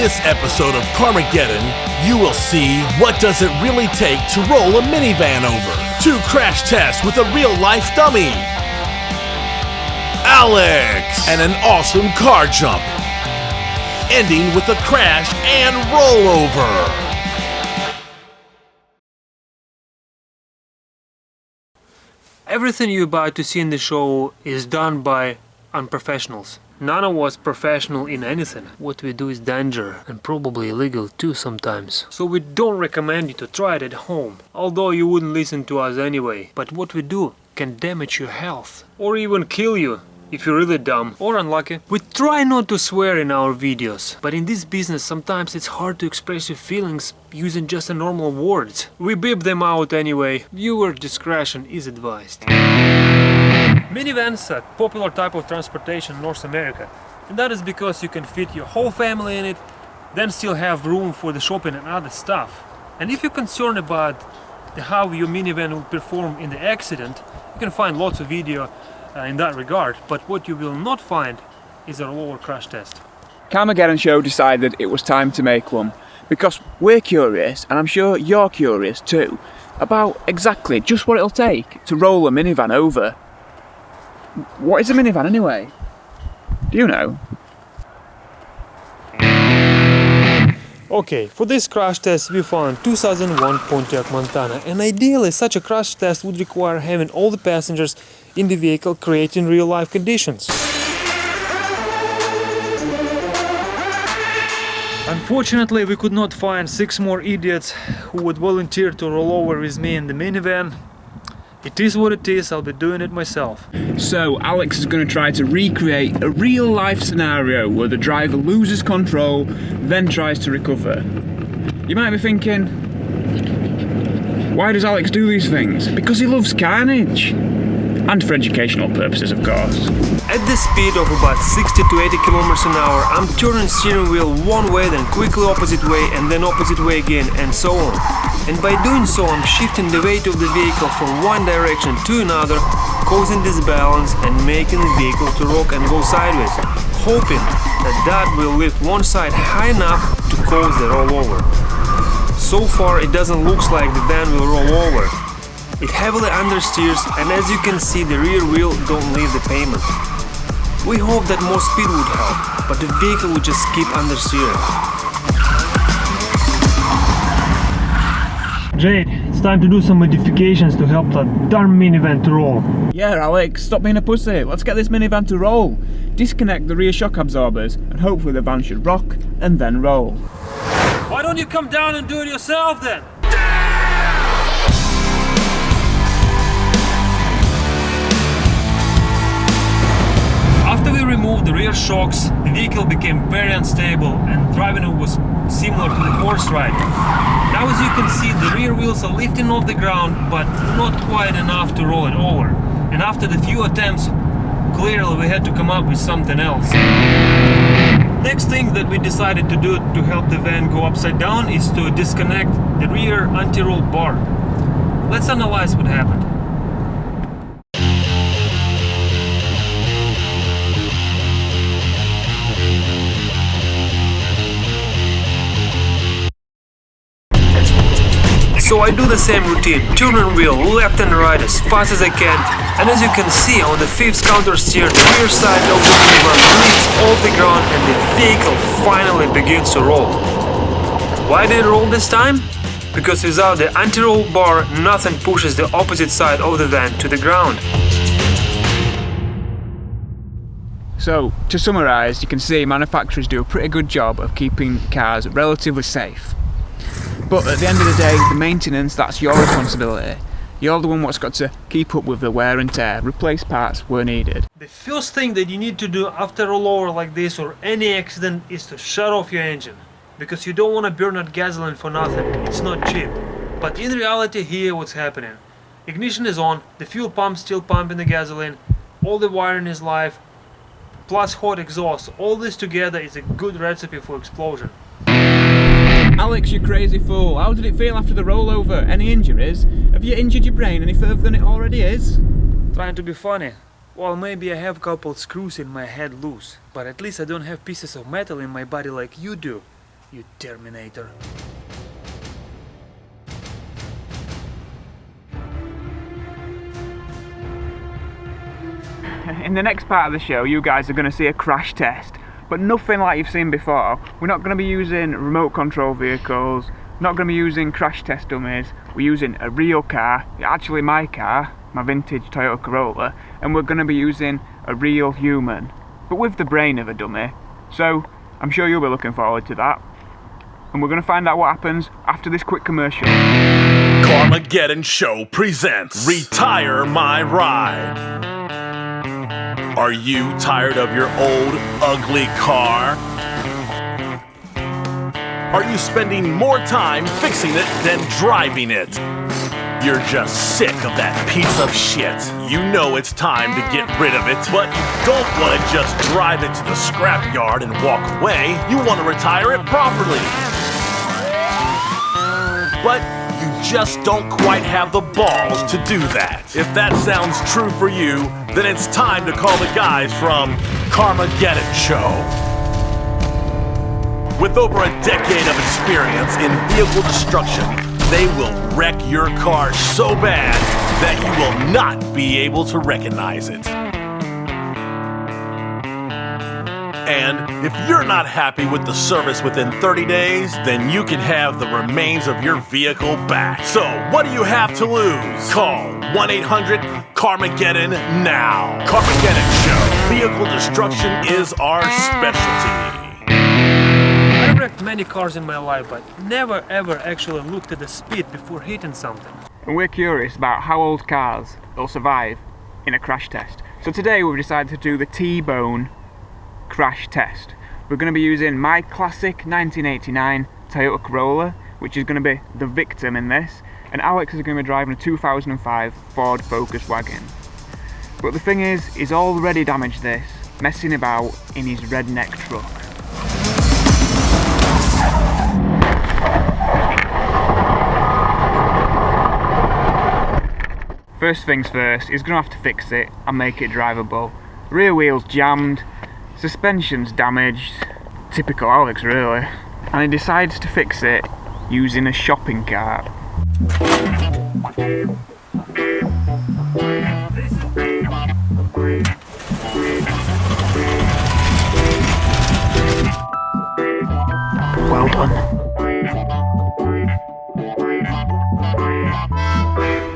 this episode of Carmageddon, you will see what does it really take to roll a minivan over. 2 crash tests with a real-life dummy. Alex! And an awesome car jump. Ending with a crash and rollover. Everything you're about to see in the show is done by unprofessionals. None of us professional in anything. What we do is danger and probably illegal too sometimes. So we don't recommend you to try it at home, although you wouldn't listen to us anyway. But what we do can damage your health or even kill you if you're really dumb or unlucky. We try not to swear in our videos, but in this business sometimes it's hard to express your feelings using just a normal words. We beep them out anyway. Viewer discretion is advised. Minivans are a popular type of transportation in North America, and that is because you can fit your whole family in it, then still have room for the shopping and other stuff. And if you're concerned about how your minivan will perform in the accident, you can find lots of video in that regard, but what you will not find is a rollover crash test. Carmageddon Show decided it was time to make one because we're curious, and I'm sure you're curious too, about exactly just what it'll take to roll a minivan over. What is a minivan anyway? Do you know? Okay, for this crash test we found 2001 Pontiac Montana, and ideally such a crash test would require having all the passengers in the vehicle creating real-life conditions. Unfortunately, we could not find 6 more idiots who would volunteer to roll over with me in the minivan. It is what it is, I'll be doing it myself. So Alex is going to try to recreate a real-life scenario where the driver loses control, then tries to recover. You might be thinking, why does Alex do these things? Because he loves carnage. And for educational purposes, of course. At the speed of about 60 to 80 kilometers an hour, I'm turning steering wheel one way, then quickly opposite way, and then opposite way again, and so on. And by doing so, I'm shifting the weight of the vehicle from one direction to another, causing disbalance and making the vehicle to rock and go sideways, hoping that will lift one side high enough to cause the rollover. So far, it doesn't look like the van will roll over. It heavily understeers, and as you can see, the rear wheel don't leave the pavement. We hope that more speed would help, but the vehicle would just keep understeering. Jade, it's time to do some modifications to help that darn minivan to roll. Yeah, Alex, stop being a pussy. Let's get this minivan to roll. Disconnect the rear shock absorbers, and hopefully the van should rock and then roll. Why don't you come down and do it yourself then? After we removed the rear shocks, the vehicle became very unstable and driving it was similar to the horse ride. Now as you can see, the rear wheels are lifting off the ground, but not quite enough to roll it over. And after the few attempts, clearly we had to come up with something else. Next thing that we decided to do to help the van go upside down is to disconnect the rear anti-roll bar. Let's analyze what happened. So I do the same routine, turning wheel left and right as fast as I can, and as you can see on the 5th counter steer, the rear side of the minivan lifts off the ground and the vehicle finally begins to roll. Why did it roll this time? Because without the anti-roll bar, nothing pushes the opposite side of the van to the ground. So, to summarise, you can see manufacturers do a pretty good job of keeping cars relatively safe. But at the end of the day, the maintenance, that's your responsibility. You're the one what's got to keep up with the wear and tear, replace parts where needed. The first thing that you need to do after a rollover like this or any accident is to shut off your engine. Because you don't want to burn that gasoline for nothing, it's not cheap. But in reality, here what's happening. Ignition is on, the fuel pump still pumping the gasoline, all the wiring is live, plus hot exhaust. All this together is a good recipe for explosion. Alex, you crazy fool. How did it feel after the rollover? Any injuries? Have you injured your brain any further than it already is? Trying to be funny. Well, maybe I have a couple screws in my head loose, but at least I don't have pieces of metal in my body like you do. you Terminator. In the next part of the show, you guys are going to see a crash test, but nothing like you've seen before. We're not going to be using remote control vehicles, not going to be using crash test dummies. We're using a real car, actually my car, my vintage Toyota Corolla, and we're going to be using a real human, but with the brain of a dummy. So I'm sure you'll be looking forward to that. And we're going to find out what happens after this quick commercial. Carmageddon Show presents Retire My Ride. Are you tired of your old, ugly car? Are you spending more time fixing it than driving it? You're just sick of that piece of shit. You know it's time to get rid of it, but you don't want to just drive it to the scrapyard and walk away. You want to retire it properly. But you just don't quite have the balls to do that. If that sounds true for you, then it's time to call the guys from Carmageddon Show. With over a decade of experience in vehicle destruction, they will wreck your car so bad that you will not be able to recognize it. And if you're not happy with the service within 30 days, then you can have the remains of your vehicle back. So what do you have to lose? Call 1-800-CARMAGEDDON now. Carmageddon Show. Vehicle destruction is our specialty. I wrecked many cars in my life, but never ever actually looked at the speed before hitting something. And we're curious about how old cars will survive in a crash test. So today we've decided to do the T-Bone crash test. We're going to be using my classic 1989 Toyota Corolla, which is going to be the victim in this, and Alex is going to be driving a 2005 Ford Focus wagon. But the thing is, he's already damaged this, messing about in his redneck truck. First things first, he's going to have to fix it and make it drivable. Rear wheel's jammed, suspension's damaged, typical Alex really, and he decides to fix it using a shopping cart. Well done.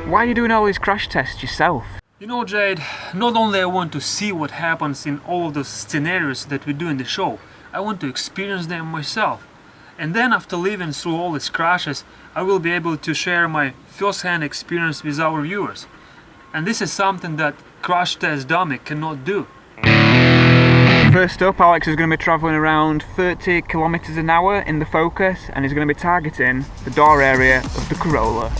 Why are you doing all these crash tests yourself? You know, Jade, not only I want to see what happens in all of those scenarios that we do in the show, I want to experience them myself. And then after living through all these crashes, I will be able to share my first-hand experience with our viewers. And this is something that crash test dummy cannot do. First up, Alex is going to be travelling around 30 kilometers an hour in the Focus, and he's going to be targeting the door area of the Corolla.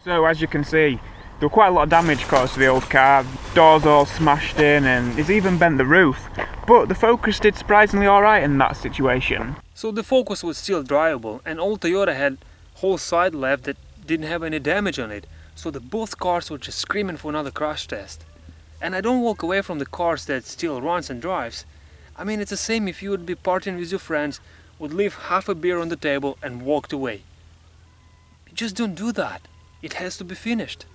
So as you can see, there was quite a lot of damage caused to the old car. Doors all smashed in, and it's even bent the roof. But the Focus did surprisingly alright in that situation. So the Focus was still drivable, and old Toyota had whole side left that didn't have any damage on it. So the both cars were just screaming for another crash test. And I don't walk away from the cars that still runs and drives. I mean, it's the same if you would be partying with your friends, would leave half a beer on the table and walked away. You just don't do that. It has to be finished.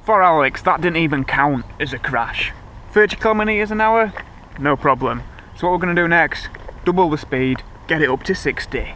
For Alex, that didn't even count as a crash. 30 kilometers an hour? No problem. So what we're going to do next, double the speed, get it up to 60.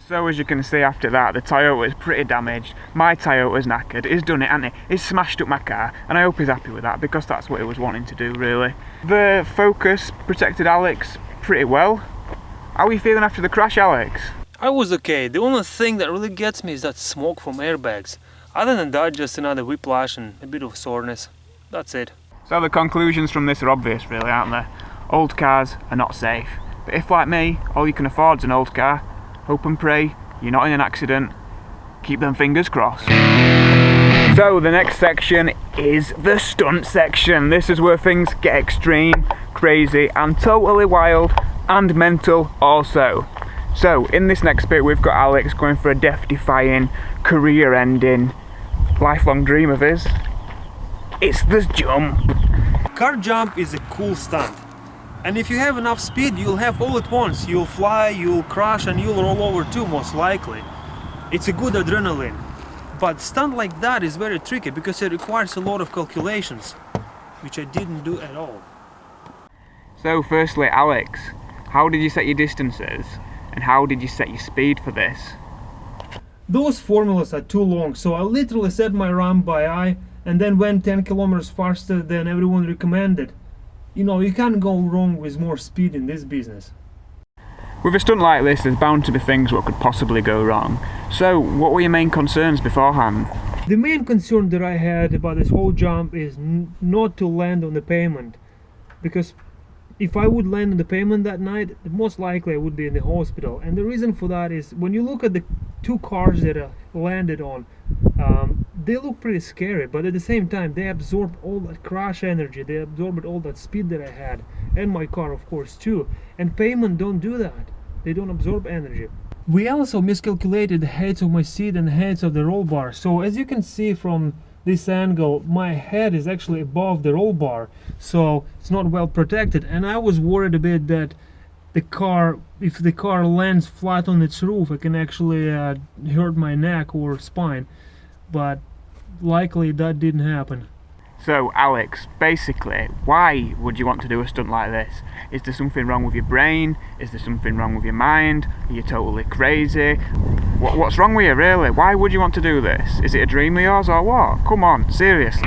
So as you can see after that, the Toyota is pretty damaged. My Toyota's knackered. He's done it, hasn't he? He's smashed up my car, and I hope he's happy with that because that's what he was wanting to do, really. The Focus protected Alex pretty well. How are you feeling after the crash, Alex? I was okay. The only thing that really gets me is that smoke from airbags. Other than that, just another whiplash and a bit of soreness. That's it. So the conclusions from this are obvious really, aren't they? Old cars are not safe. But if, like me, all you can afford is an old car, hope and pray you're not in an accident. Keep them fingers crossed. So the next section is the stunt section. This is where things get extreme, crazy and totally wild and mental also. So in this next bit we've got Alex going for a death-defying, career-ending, lifelong dream of his. It's the jump. Car jump is a cool stunt. And if you have enough speed, you'll have all at once. You'll fly, you'll crash and you'll roll over too, most likely. It's a good adrenaline. But stunt like that is very tricky because it requires a lot of calculations, which I didn't do at all. So firstly, Alex, how did you set your distances and how did you set your speed for this? Those formulas are too long, so I literally set my run by eye and then went 10 kilometers faster than everyone recommended. You know, you can't go wrong with more speed in this business. With a stunt like this, there's bound to be things what could possibly go wrong. So, what were your main concerns beforehand? The main concern that I had about this whole jump is not to land on the pavement. Because if I would land on the pavement that night, most likely I would be in the hospital. And the reason for that is, when you look at the two cars that I landed on, they look pretty scary, but at the same time they absorb all that crash energy, they absorbed all that speed that I had, and my car of course too. And pavement don't do that, they don't absorb energy. We also miscalculated the heights of my seat and the heights of the roll bar, so as you can see from this angle, my head is actually above the roll bar, so it's not well protected. And I was worried a bit that the car, if the car lands flat on its roof, it can actually hurt my neck or spine, but likely that didn't happen. So Alex, basically, why would you want to do a stunt like this? Is there something wrong with your brain? Is there something wrong with your mind? Are you totally crazy? What's wrong with you really? Why would you want to do this? Is it a dream of yours or what? Come on, seriously.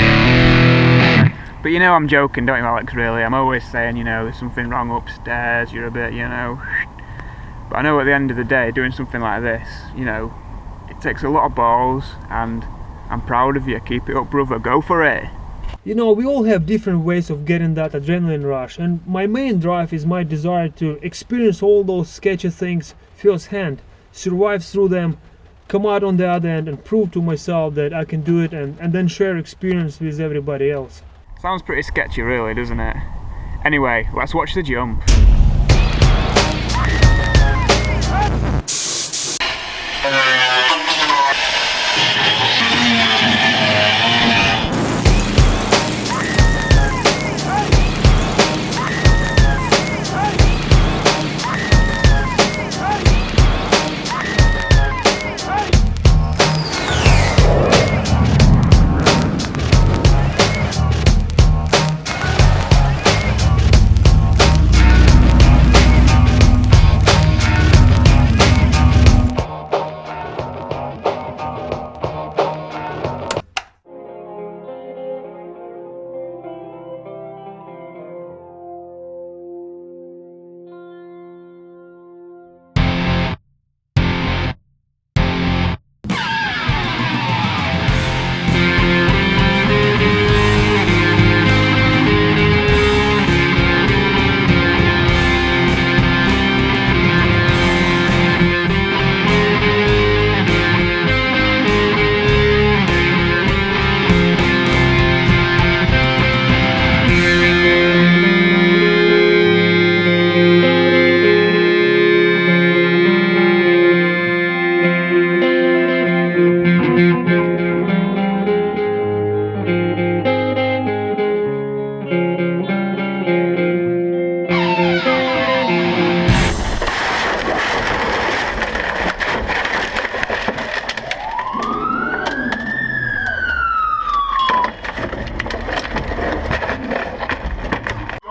But you know I'm joking, don't you Alex, really? I'm always saying, you know, there's something wrong upstairs, you're a bit, you know. But I know at the end of the day, doing something like this, you know, it takes a lot of balls, and I'm proud of you. Keep it up, brother, go for it. You know, we all have different ways of getting that adrenaline rush, and my main drive is my desire to experience all those sketchy things firsthand, survive through them, come out on the other end and prove to myself that I can do it, and then share experience with everybody else. Sounds pretty sketchy really, doesn't it? Anyway, let's watch the jump.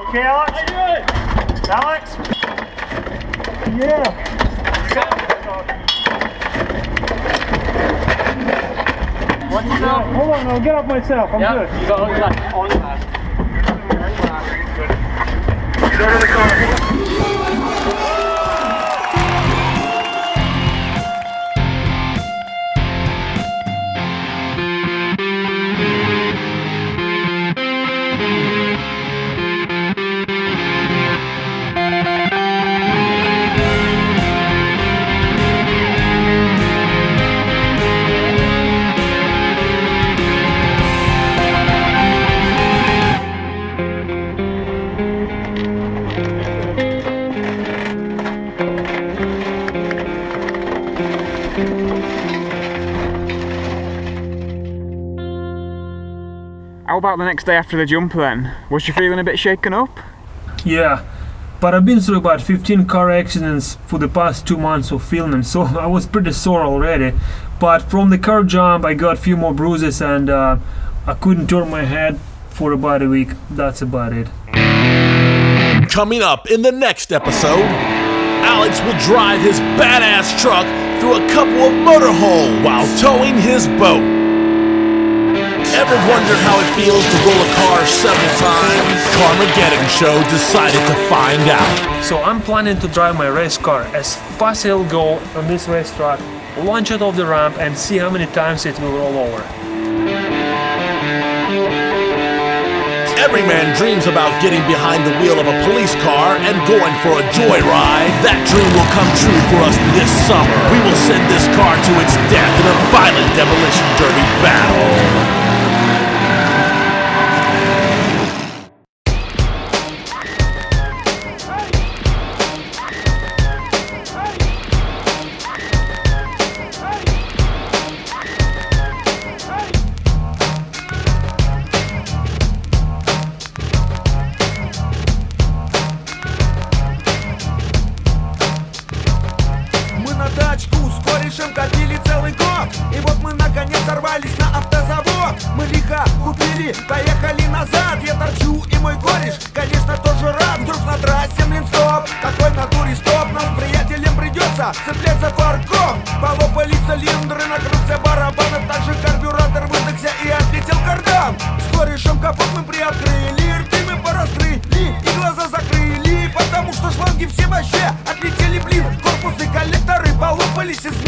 Okay, Alex? How you doing? Alex? Yeah. What's up? Hold on, I'll get up myself. I'm good. You got on that. Go to the car. How about the next day after the jump then? Was you feeling a bit shaken up? Yeah, but I've been through about 15 car accidents for the past 2 months of filming, so I was pretty sore already. But from the car jump I got a few more bruises and I couldn't turn my head for about a week. That's about it. Coming up in the next episode, Alex will drive his badass truck through a couple of motorholes while towing his boat. Ever wondered how it feels to roll a car several times? Carmageddon Show decided to find out. So I'm planning to drive my race car as fast as it'll go on this racetrack, launch it off the ramp and see how many times it will roll over. Every man dreams about getting behind the wheel of a police car and going for a joyride. That dream will come true for us this summer. We will send this car to its death in a violent demolition derby battle. Копили целый год, и вот мы наконец сорвались на автозавод. Мы лихо купили, поехали назад. Я торчу и мой кореш, конечно, тоже рад. Вдруг на трассе, стоп, какой на дуре стоп. Нам с приятелем придется цеплять за фаркоп. Полопали цилиндры, накрылся барабан, а также карбюратор выдохся и отлетел кардан. С корешем капот мы приоткрыли, рты мы пораскрыли и глаза закрыли, потому что шланги все вообще отлетели, блин. Корпусы, коллекторы полопались из